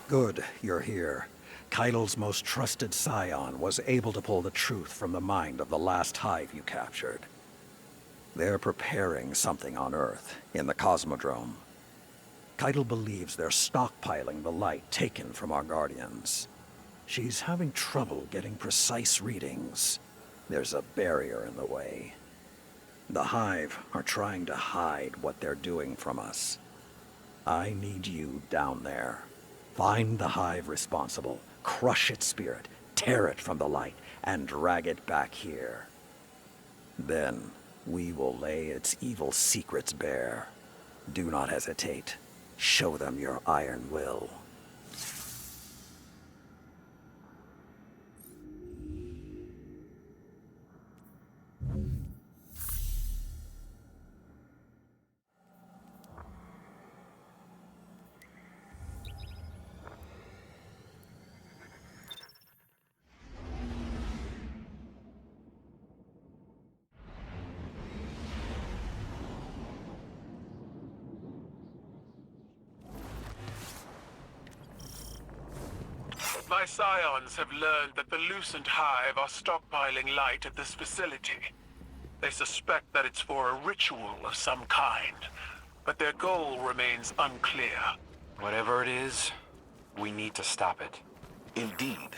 Good, you're here. Keidel's most trusted scion was able to pull the truth from the mind of the last hive you captured. They're preparing something on Earth, in the Cosmodrome. Keidel believes they're stockpiling the light taken from our Guardians. She's having trouble getting precise readings. There's a barrier in the way. The Hive are trying to hide what they're doing from us. I need you down there. Find the Hive responsible, crush its spirit, tear it from the light, and drag it back here. Then, we will lay its evil secrets bare. Do not hesitate. Show them your iron will. My scions have learned that the Lucent Hive are stockpiling light at this facility. They suspect that it's for a ritual of some kind, but their goal remains unclear. Whatever it is, we need to stop it. Indeed.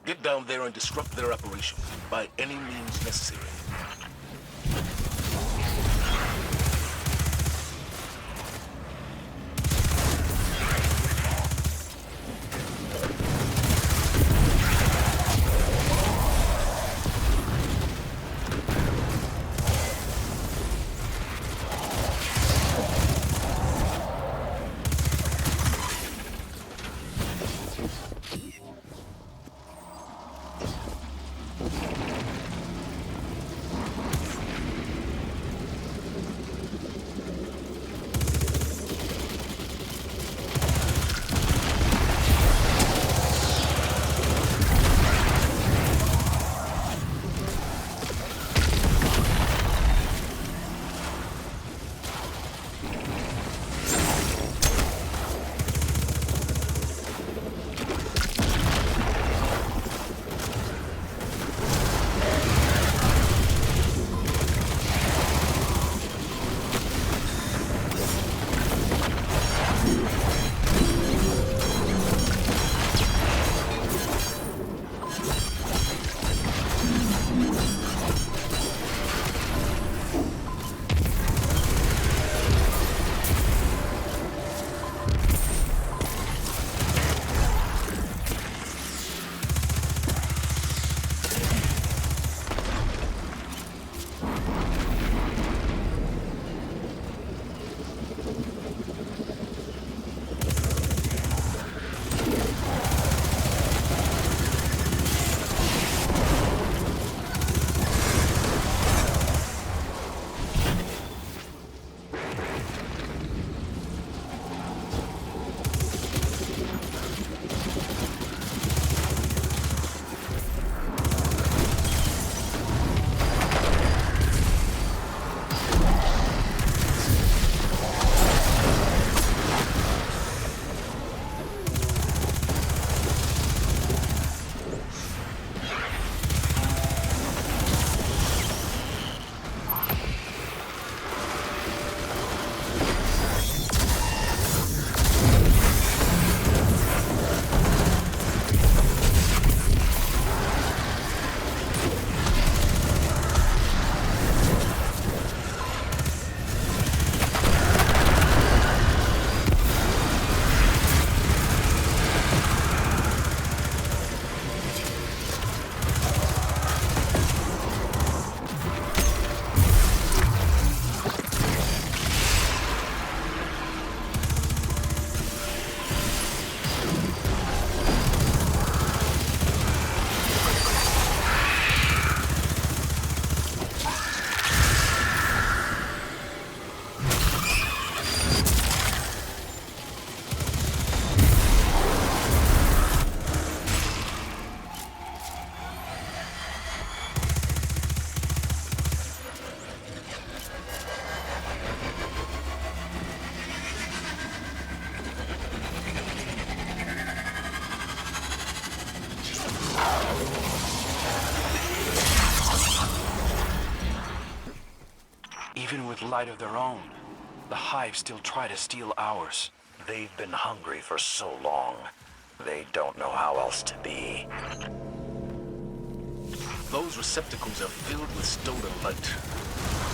Get down there and disrupt their operation by any means necessary. Even with light of their own, the Hive still try to steal ours. They've been hungry for so long. They don't know how else to be. Those receptacles are filled with stolen light.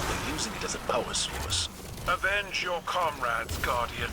They're using it as a power source. Avenge your comrades, Guardian.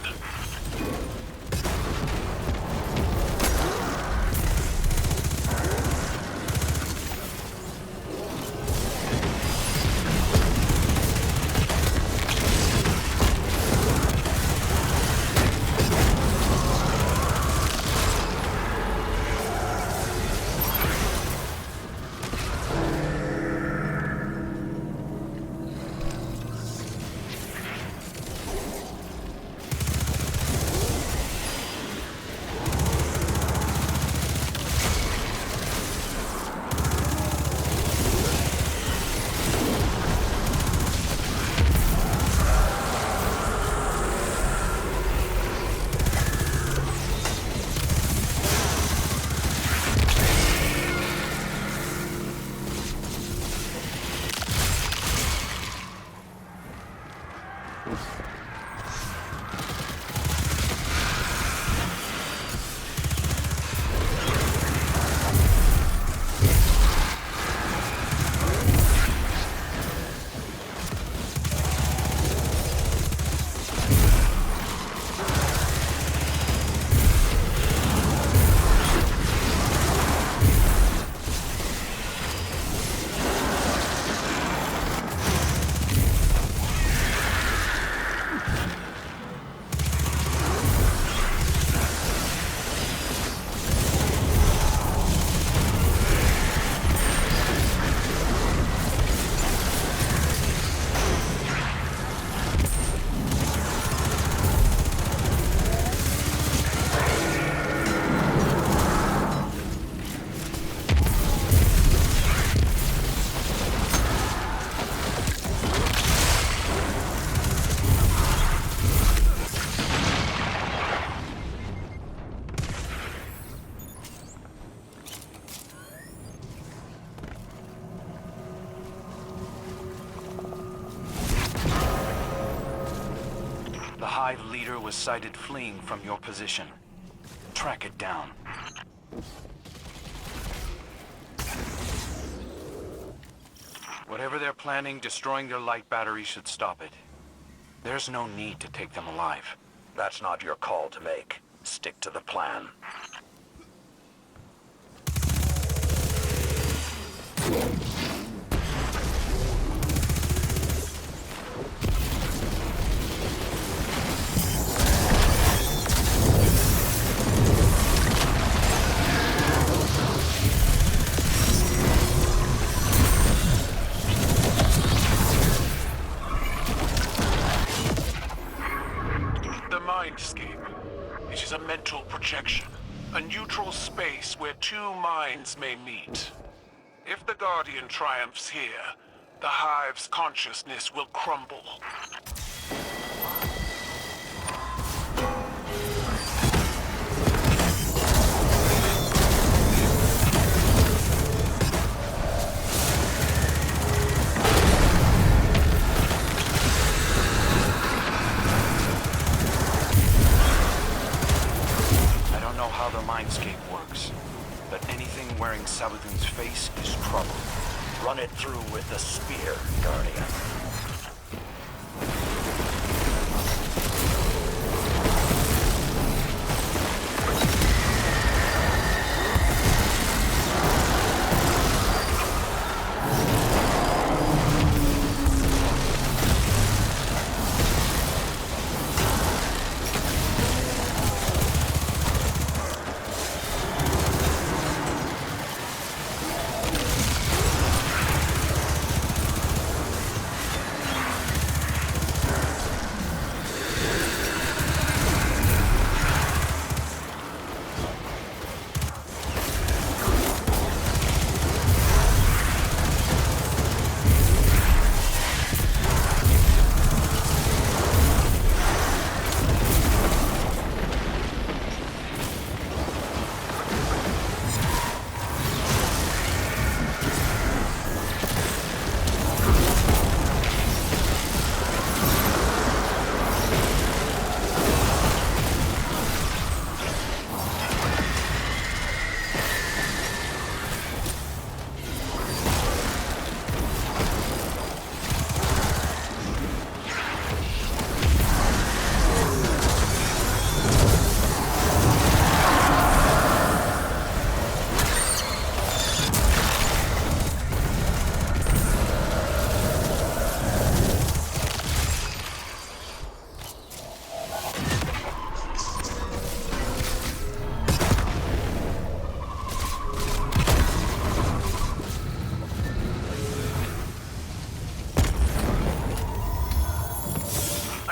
The Hive leader was sighted fleeing from your position. Track it down. Whatever they're planning, destroying their light battery should stop it. There's no need to take them alive. That's not your call to make. Stick to the plan. Mindscape. It is a mental projection, a neutral space where two minds may meet. If the Guardian triumphs here, the Hive's consciousness will crumble. How the Mindscape works, but anything wearing Savathun's face is trouble. Run it through with the spear, Guardian.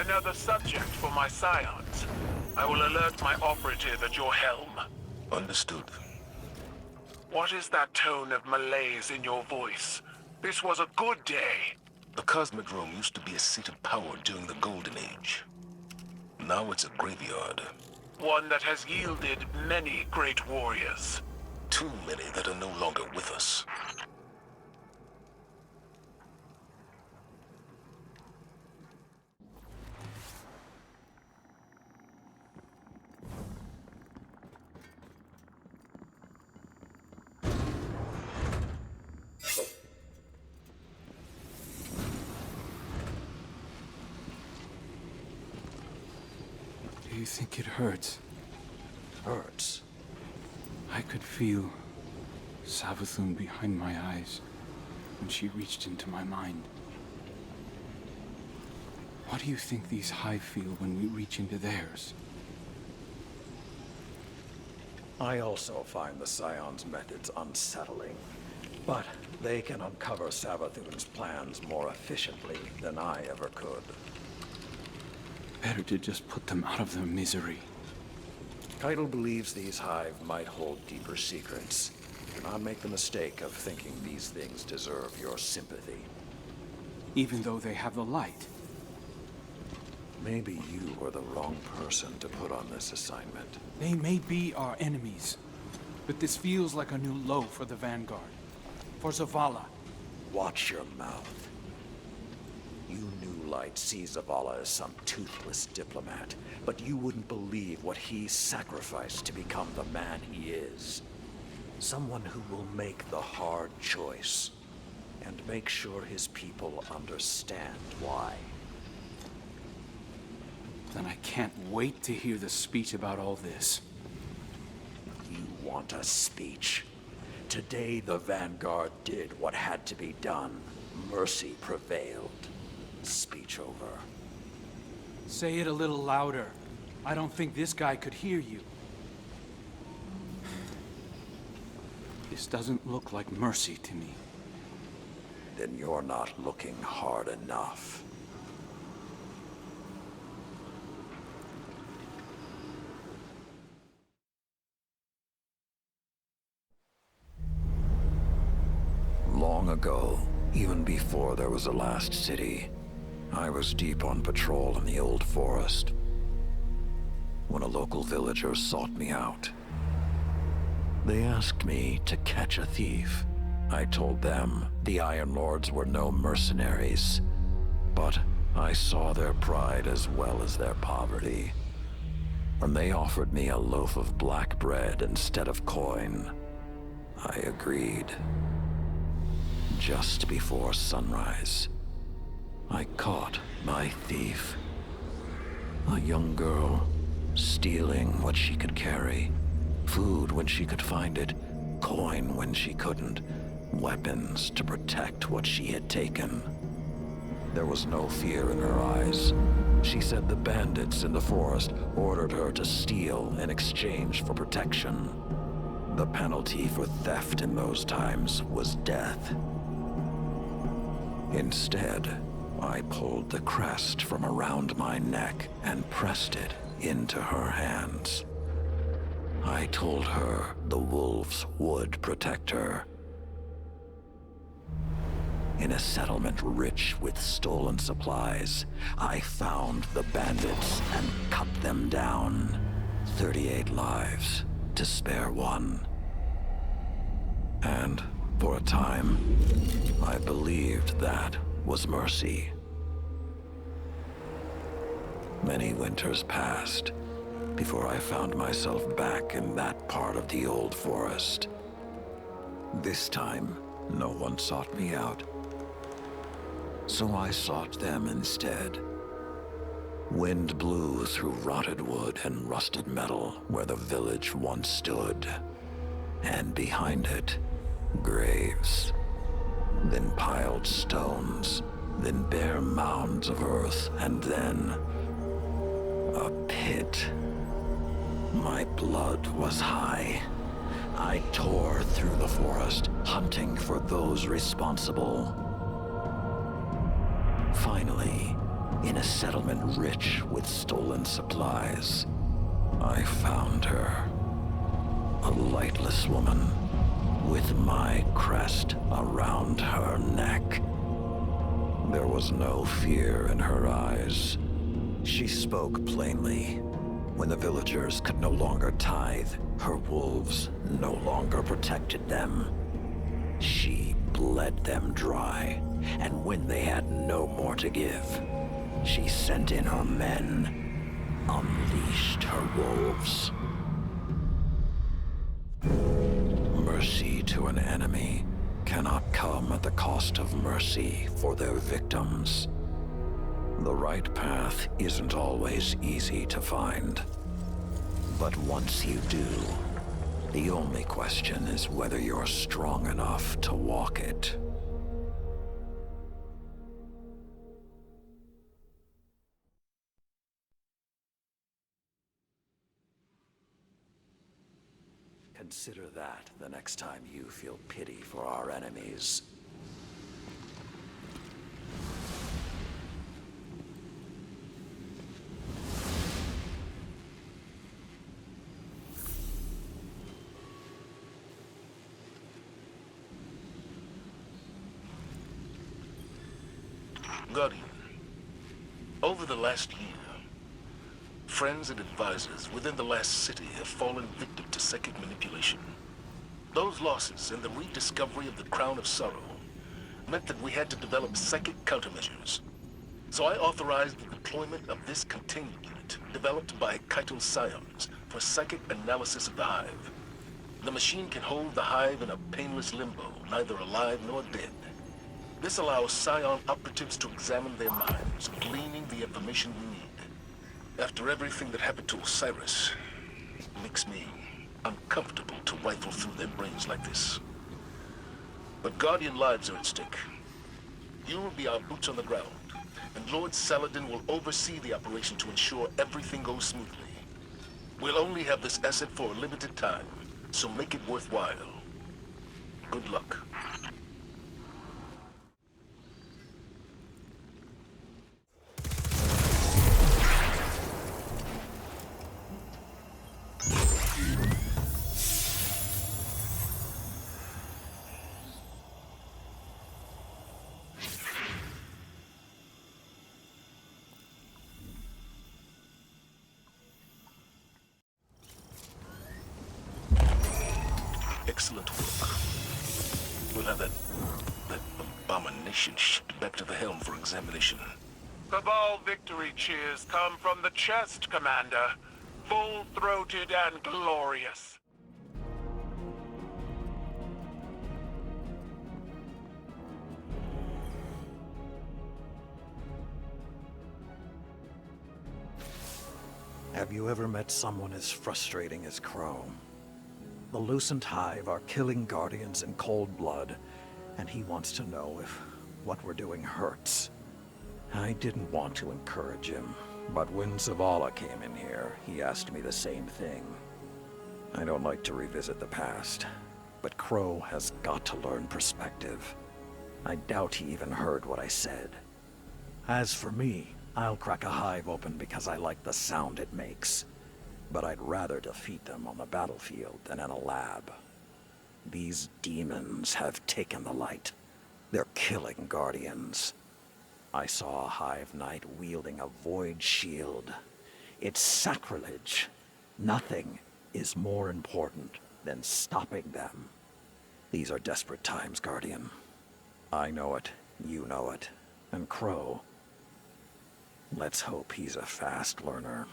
another subject for my scions. I will alert my operative at your helm. Understood. What is that tone of malaise in your voice? This was a good day. The Cosmodrome used to be a seat of power during the Golden Age. Now it's a graveyard. One that has yielded many great warriors. Too many that are no longer with us. Do you think it hurts? Hurts. I could feel Savathun behind my eyes when she reached into my mind. What do you think these Hive feel when we reach into theirs? I also find the Scion's methods unsettling, but they can uncover Savathun's plans more efficiently than I ever could. Better to just put them out of their misery. Keitel believes these Hive might hold deeper secrets. Do not make the mistake of thinking these things deserve your sympathy. Even though they have the light. Maybe you were the wrong person to put on this assignment. They may be our enemies, but this feels like a new low for the Vanguard. For Zavala. Watch your mouth. You New Light see Zavala as some toothless diplomat, but you wouldn't believe what he sacrificed to become the man he is. Someone who will make the hard choice, and make sure his people understand why. Then I can't wait to hear the speech about all this. You want a speech? Today the Vanguard did what had to be done. Mercy prevailed. Speech over. Say it a little louder. I don't think this guy could hear you. This doesn't look like mercy to me. Then you're not looking hard enough. Long ago, even before there was a last city, I was deep on patrol in the old forest when a local villager sought me out. They asked me to catch a thief. I told them the Iron Lords were no mercenaries, but I saw their pride as well as their poverty. When they offered me a loaf of black bread instead of coin, I agreed. Just before sunrise, I caught my thief. A young girl, stealing what she could carry. Food when she could find it, coin when she couldn't, weapons to protect what she had taken. There was no fear in her eyes. She said the bandits in the forest ordered her to steal in exchange for protection. The penalty for theft in those times was death. Instead, I pulled the crest from around my neck and pressed it into her hands. I told her the wolves would protect her. In a settlement rich with stolen supplies, I found the bandits and cut them down. 38 lives to spare one. And for a time, I believed that was mercy. Many winters passed before I found myself back in that part of the old forest. This time, no one sought me out. So I sought them instead. Wind blew through rotted wood and rusted metal where the village once stood. And behind it, graves. Then piled stones, then bare mounds of earth, and then a pit. My blood was high. I tore through the forest, hunting for those responsible. Finally, in a settlement rich with stolen supplies. I found her. A lightless woman with my crest around her neck. There was no fear in her eyes. She spoke plainly. When the villagers could no longer tithe, her wolves no longer protected them. She bled them dry, and when they had no more to give, she sent in her men, unleashed her wolves. Mercy to an enemy cannot come at the cost of mercy for their victims. The right path isn't always easy to find. But once you do, the only question is whether you're strong enough to walk it. Consider that the next time you feel pity for our enemies. Guardian, over the last year, friends and advisors within the last city have fallen victim to psychic manipulation. Those losses and the rediscovery of the Crown of Sorrow meant that we had to develop psychic countermeasures. So I authorized the deployment of this containment unit developed by Kaito Scions for psychic analysis of the Hive. The machine can hold the Hive in a painless limbo, neither alive nor dead. This allows Scion operatives to examine their minds, gleaning the information we need. After everything that happened to Osiris, it makes me uncomfortable to rifle through their brains like this. But Guardian lives are at stake. You will be our boots on the ground, and Lord Saladin will oversee the operation to ensure everything goes smoothly. We'll only have this asset for a limited time, so make it worthwhile. Good luck. Excellent work. We'll have that abomination shipped back to the helm for examination. Cabal victory cheers come from the chest, Commander. Full-throated and glorious. Have you ever met someone as frustrating as Chrome? The Lucent Hive are killing Guardians in cold blood, and he wants to know if what we're doing hurts. I didn't want to encourage him, but when Zavala came in here, he asked me the same thing. I don't like to revisit the past, but Crow has got to learn perspective. I doubt he even heard what I said. As for me, I'll crack a hive open because I like the sound it makes. But I'd rather defeat them on the battlefield than in a lab. These demons have taken the light. They're killing Guardians. I saw a Hive Knight wielding a void shield. It's sacrilege. Nothing is more important than stopping them. These are desperate times, Guardian. I know it, you know it, and Crow. Let's hope he's a fast learner.